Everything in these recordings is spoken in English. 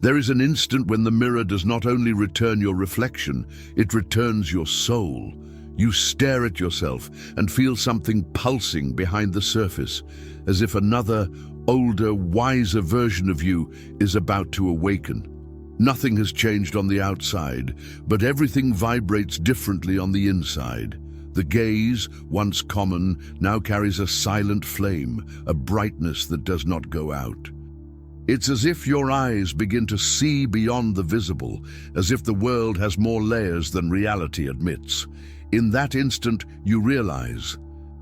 There is an instant when the mirror does not only return your reflection, it returns your soul. You stare at yourself and feel something pulsing behind the surface, as if another, older, wiser version of you is about to awaken. Nothing has changed on the outside, but everything vibrates differently on the inside. The gaze, once common, now carries a silent flame, a brightness that does not go out. It's as if your eyes begin to see beyond the visible, as if the world has more layers than reality admits. In that instant, you realize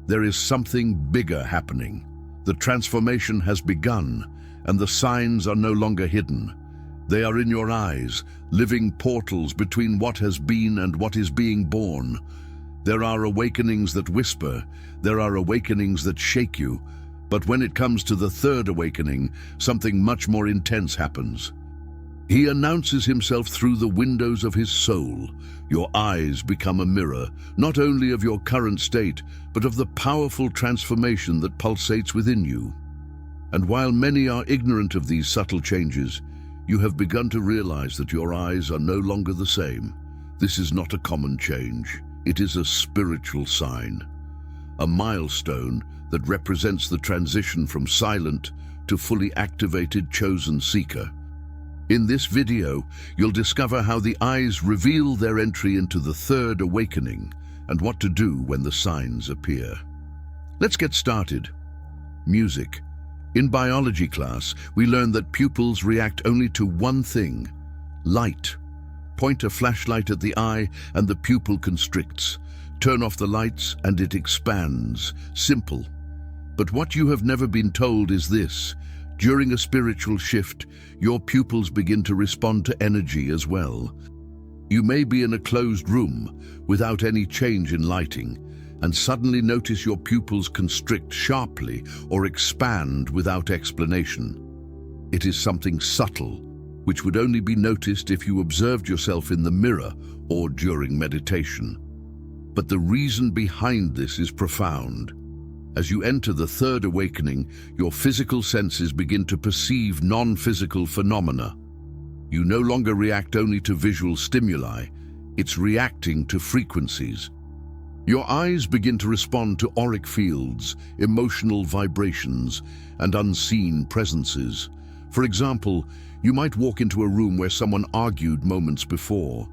there is something bigger happening. The transformation has begun, and the signs are no longer hidden. They are in your eyes, living portals between what has been and what is being born. There are awakenings that whisper, there are awakenings that shake you, but when it comes to the third awakening, something much more intense happens. He announces himself through the windows of his soul. Your eyes become a mirror, not only of your current state, but of the powerful transformation that pulsates within you. And while many are ignorant of these subtle changes, you have begun to realize that your eyes are no longer the same. This is not a common change. It is a spiritual sign, a milestone that represents the transition from silent to fully activated chosen seeker. In this video, you'll discover how the eyes reveal their entry into the third awakening and what to do when the signs appear. Let's get started. Music. In biology class, we learn that pupils react only to one thing: light. Point a flashlight at the eye and the pupil constricts. Turn off the lights and it expands. Simple. But what you have never been told is this: during a spiritual shift, your pupils begin to respond to energy as well. You may be in a closed room without any change in lighting, and suddenly notice your pupils constrict sharply or expand without explanation. It is something subtle, which would only be noticed if you observed yourself in the mirror or during meditation. But the reason behind this is profound. As you enter the third awakening, your physical senses begin to perceive non-physical phenomena. You no longer react only to visual stimuli, it's reacting to frequencies. Your eyes begin to respond to auric fields, emotional vibrations, and unseen presences. For example, you might walk into a room where someone argued moments before.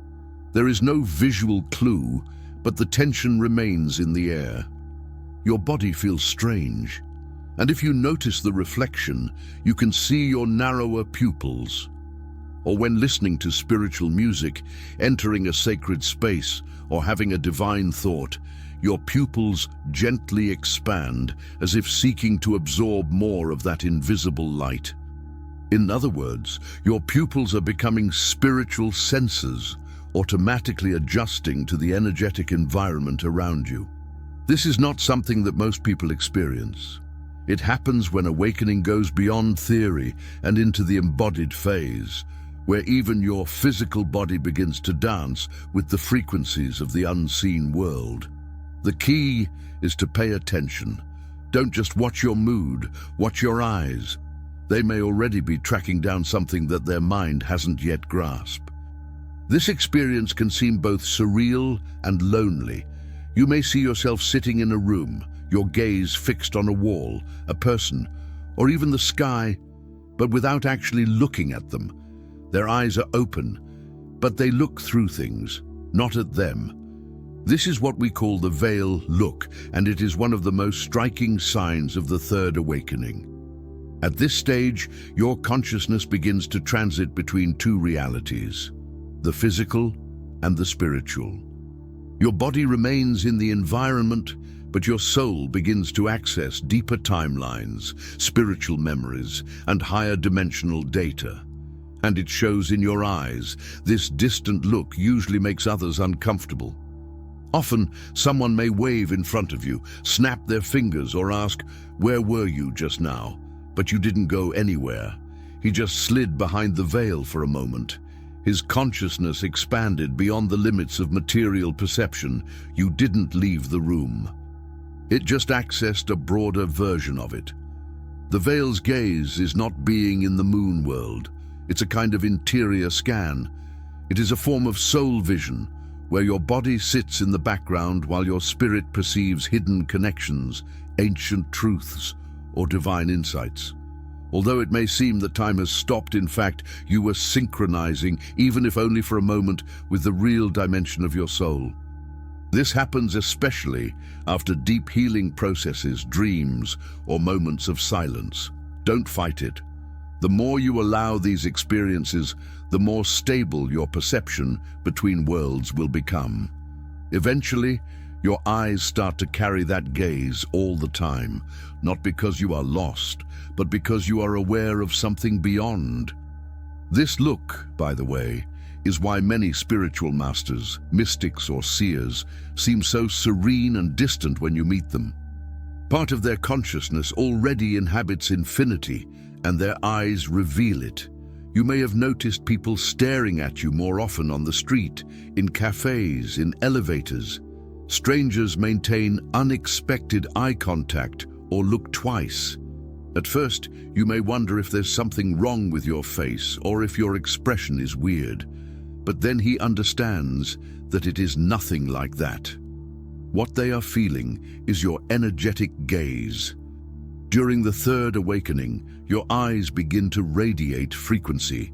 There is no visual clue, but the tension remains in the air. Your body feels strange, and if you notice the reflection, you can see your narrower pupils. Or when listening to spiritual music, entering a sacred space, or having a divine thought, your pupils gently expand as if seeking to absorb more of that invisible light. In other words, your pupils are becoming spiritual sensors, automatically adjusting to the energetic environment around you. This is not something that most people experience. It happens when awakening goes beyond theory and into the embodied phase, where even your physical body begins to dance with the frequencies of the unseen world. The key is to pay attention. Don't just watch your mood, watch your eyes. They may already be tracking down something that their mind hasn't yet grasped. This experience can seem both surreal and lonely. You may see yourself sitting in a room, your gaze fixed on a wall, a person, or even the sky, but without actually looking at them. Their eyes are open, but they look through things, not at them. This is what we call the veil look, and it is one of the most striking signs of the third awakening. At this stage, your consciousness begins to transit between two realities, the physical and the spiritual. Your body remains in the environment, but your soul begins to access deeper timelines, spiritual memories, and higher dimensional data. And it shows in your eyes. This distant look usually makes others uncomfortable. Often, someone may wave in front of you, snap their fingers, or ask, "Where were you just now?" But you didn't go anywhere. He just slid behind the veil for a moment. His consciousness expanded beyond the limits of material perception. You didn't leave the room. It just accessed a broader version of it. The veil's gaze is not being in the moon world. It's a kind of interior scan. It is a form of soul vision, where your body sits in the background while your spirit perceives hidden connections, ancient truths, or divine insights. Although it may seem that time has stopped, in fact, you were synchronizing, even if only for a moment, with the real dimension of your soul. This happens especially after deep healing processes, dreams, or moments of silence. Don't fight it. The more you allow these experiences, the more stable your perception between worlds will become. Eventually, your eyes start to carry that gaze all the time, not because you are lost, but because you are aware of something beyond. This look, by the way, is why many spiritual masters, mystics or seers, seem so serene and distant when you meet them. Part of their consciousness already inhabits infinity, and their eyes reveal it. You may have noticed people staring at you more often on the street, in cafes, in elevators. Strangers maintain unexpected eye contact or look twice. At first, you may wonder if there's something wrong with your face or if your expression is weird. But then he understands that it is nothing like that. What they are feeling is your energetic gaze. During the third awakening, your eyes begin to radiate frequency.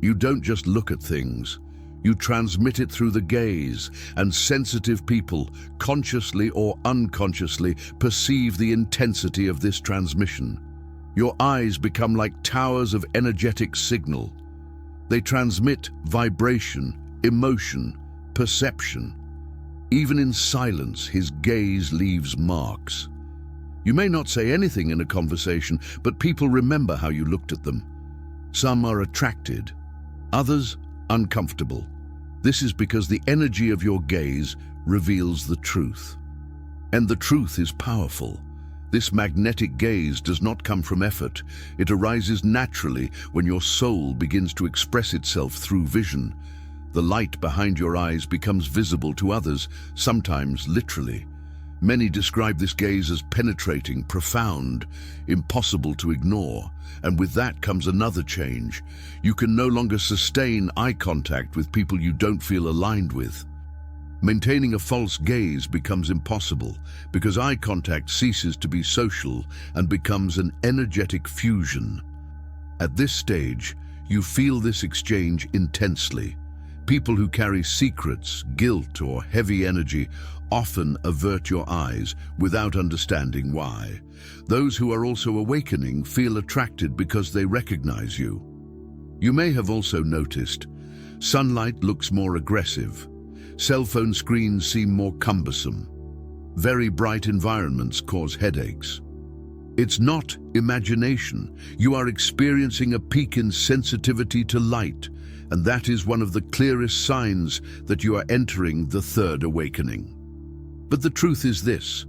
You don't just look at things, you transmit it through the gaze, and sensitive people, consciously or unconsciously, perceive the intensity of this transmission. Your eyes become like towers of energetic signal. They transmit vibration, emotion, perception. Even in silence, his gaze leaves marks. You may not say anything in a conversation, but people remember how you looked at them. Some are attracted, others uncomfortable. This is because the energy of your gaze reveals the truth. And the truth is powerful. This magnetic gaze does not come from effort. It arises naturally when your soul begins to express itself through vision. The light behind your eyes becomes visible to others, sometimes literally. Many describe this gaze as penetrating, profound, impossible to ignore. And with that comes another change. You can no longer sustain eye contact with people you don't feel aligned with. Maintaining a false gaze becomes impossible because eye contact ceases to be social and becomes an energetic fusion. At this stage, you feel this exchange intensely. People who carry secrets, guilt, or heavy energy often avert your eyes without understanding why. Those who are also awakening feel attracted because they recognize you. You may have also noticed sunlight looks more aggressive. Cell phone screens seem more cumbersome. Very bright environments cause headaches. It's not imagination. You are experiencing a peak in sensitivity to light, and that is one of the clearest signs that you are entering the third awakening. But the truth is this: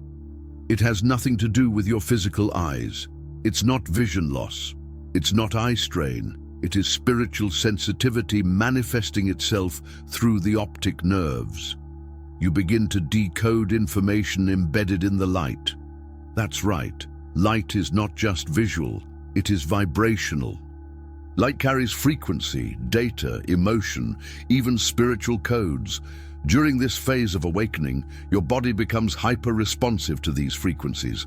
it has nothing to do with your physical eyes. It's not vision loss. It's not eye strain. It is spiritual sensitivity manifesting itself through the optic nerves. You begin to decode information embedded in the light. That's right. Light is not just visual, it is vibrational. Light carries frequency, data, emotion, even spiritual codes. During this phase of awakening, your body becomes hyper-responsive to these frequencies.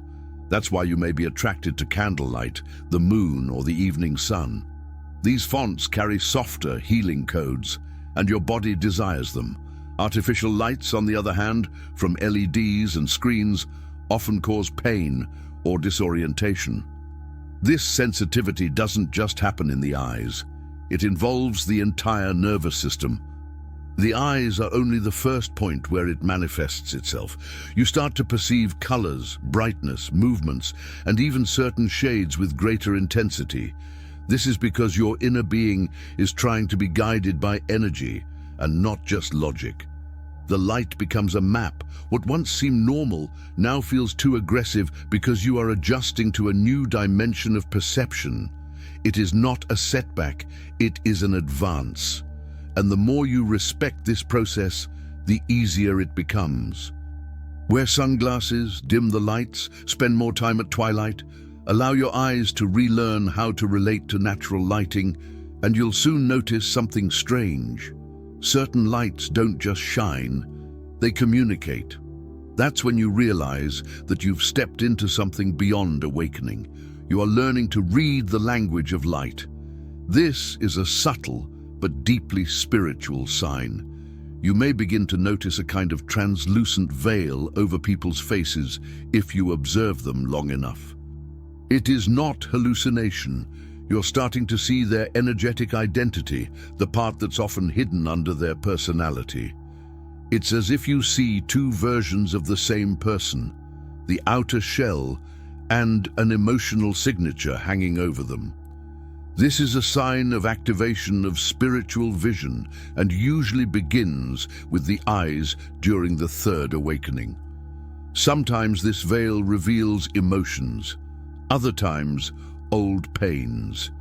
That's why you may be attracted to candlelight, the moon, or the evening sun. These fonts carry softer, healing codes, and your body desires them. Artificial lights, on the other hand, from LEDs and screens, often cause pain or disorientation. This sensitivity doesn't just happen in the eyes. It involves the entire nervous system. The eyes are only the first point where it manifests itself. You start to perceive colors, brightness, movements, and even certain shades with greater intensity. This is because your inner being is trying to be guided by energy and not just logic. The light becomes a map. What once seemed normal now feels too aggressive because you are adjusting to a new dimension of perception. It is not a setback, it is an advance. And the more you respect this process, the easier it becomes. Wear sunglasses, dim the lights, spend more time at twilight. Allow your eyes to relearn how to relate to natural lighting, And you'll soon notice something strange. Certain lights don't just shine, they communicate. That's when you realize that you've stepped into something beyond awakening. You are learning to read the language of light. This is a subtle but deeply spiritual sign. You may begin to notice a kind of translucent veil over people's faces if you observe them long enough. It is not hallucination. You're starting to see their energetic identity, the part that's often hidden under their personality. It's as if you see two versions of the same person, the outer shell and an emotional signature hanging over them. This is a sign of activation of spiritual vision and usually begins with the eyes during the third awakening. Sometimes this veil reveals emotions, other times old pains.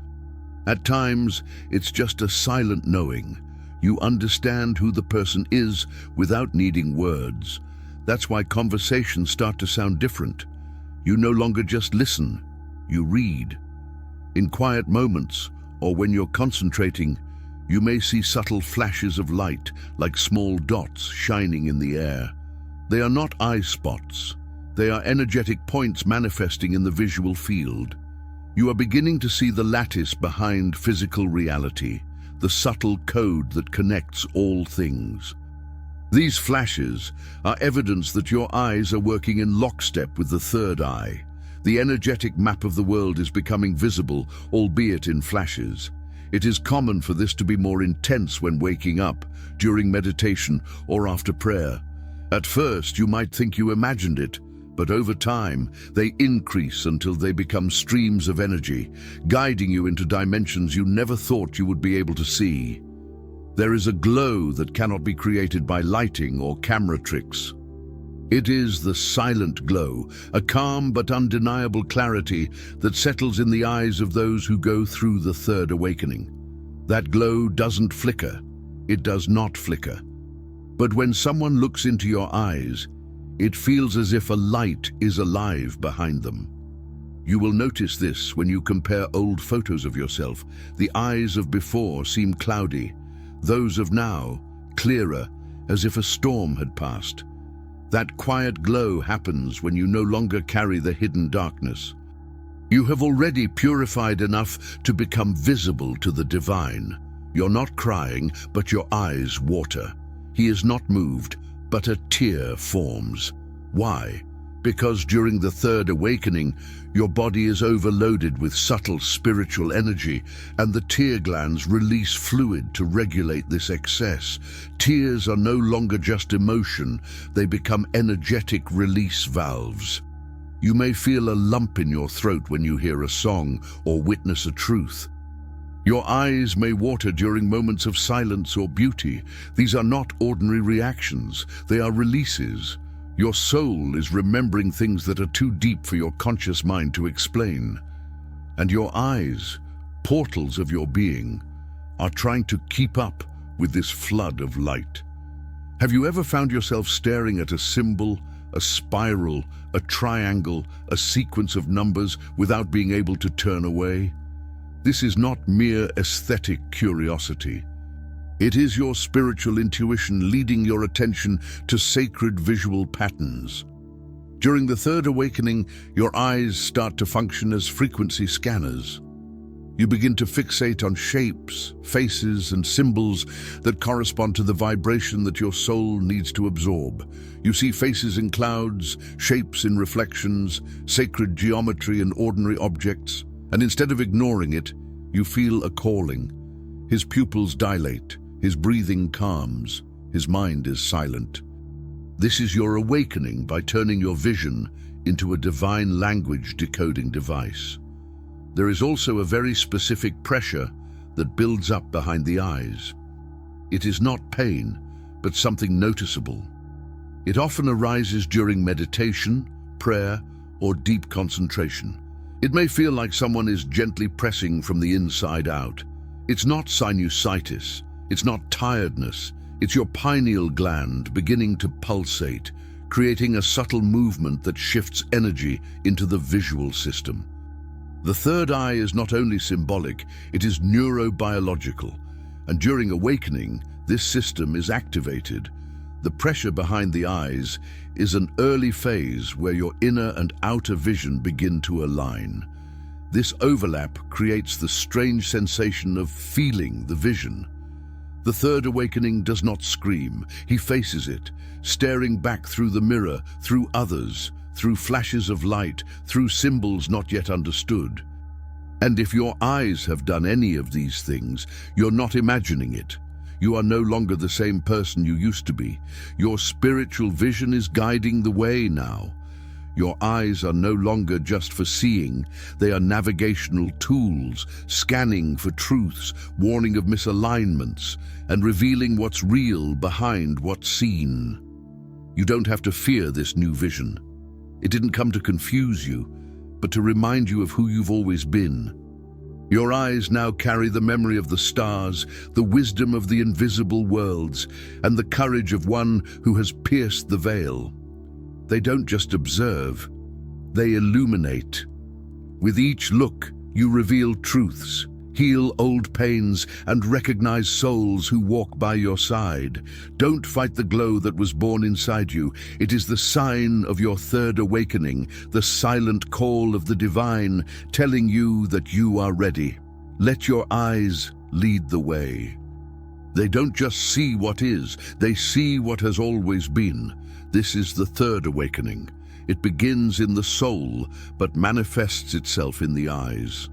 At times, it's just a silent knowing. You understand who the person is without needing words. That's why conversations start to sound different. You no longer just listen, you read. In quiet moments, or when you're concentrating, you may see subtle flashes of light, like small dots shining in the air. They are not eye spots. They are energetic points manifesting in the visual field. You are beginning to see the lattice behind physical reality, the subtle code that connects all things. These flashes are evidence that your eyes are working in lockstep with the third eye. The energetic map of the world is becoming visible, albeit in flashes. It is common for this to be more intense when waking up, during meditation, or after prayer. At first, you might think you imagined it, but over time, they increase until they become streams of energy, guiding you into dimensions you never thought you would be able to see. There is a glow that cannot be created by lighting or camera tricks. It is the silent glow, a calm but undeniable clarity that settles in the eyes of those who go through the third awakening. That glow doesn't flicker. It does not flicker. But when someone looks into your eyes, it feels as if a light is alive behind them. You will notice this when you compare old photos of yourself. The eyes of before seem cloudy, those of now clearer, as if a storm had passed. That quiet glow happens when you no longer carry the hidden darkness. You have already purified enough to become visible to the divine. You're not crying, but your eyes water. He is not moved, but a tear forms. Why? Because during the third awakening, your body is overloaded with subtle spiritual energy, and the tear glands release fluid to regulate this excess. Tears are no longer just emotion, they become energetic release valves. You may feel a lump in your throat when you hear a song or witness a truth. Your eyes may water during moments of silence or beauty. These are not ordinary reactions, they are releases. Your soul is remembering things that are too deep for your conscious mind to explain. And your eyes, portals of your being, are trying to keep up with this flood of light. Have you ever found yourself staring at a symbol, a spiral, a triangle, a sequence of numbers without being able to turn away? This is not mere aesthetic curiosity. It is your spiritual intuition leading your attention to sacred visual patterns. During the third awakening, your eyes start to function as frequency scanners. You begin to fixate on shapes, faces, and symbols that correspond to the vibration that your soul needs to absorb. You see faces in clouds, shapes in reflections, sacred geometry in ordinary objects, and instead of ignoring it, you feel a calling. His pupils dilate, his breathing calms, his mind is silent. This is your awakening by turning your vision into a divine language decoding device. There is also a very specific pressure that builds up behind the eyes. It is not pain, but something noticeable. It often arises during meditation, prayer, or deep concentration. It may feel like someone is gently pressing from the inside out. It's not sinusitis, it's not tiredness, it's your pineal gland beginning to pulsate, creating a subtle movement that shifts energy into the visual system. The third eye is not only symbolic, it is neurobiological, and during awakening, this system is activated. The pressure behind the eyes is an early phase where your inner and outer vision begin to align. This overlap creates the strange sensation of feeling the vision. The third awakening does not scream. He faces it, staring back through the mirror, through others, through flashes of light, through symbols not yet understood. And if your eyes have done any of these things, you're not imagining it. You are no longer the same person you used to be. Your spiritual vision is guiding the way now. Your eyes are no longer just for seeing, they are navigational tools, scanning for truths, warning of misalignments, and revealing what's real behind what's seen. You don't have to fear this new vision. It didn't come to confuse you, but to remind you of who you've always been. Your eyes now carry the memory of the stars, the wisdom of the invisible worlds, and the courage of one who has pierced the veil. They don't just observe, they illuminate. With each look, you reveal truths, heal old pains, and recognize souls who walk by your side. Don't fight the glow that was born inside you. It is the sign of your third awakening, the silent call of the divine, telling you that you are ready. Let your eyes lead the way. They don't just see what is, they see what has always been. This is the third awakening. It begins in the soul, but manifests itself in the eyes.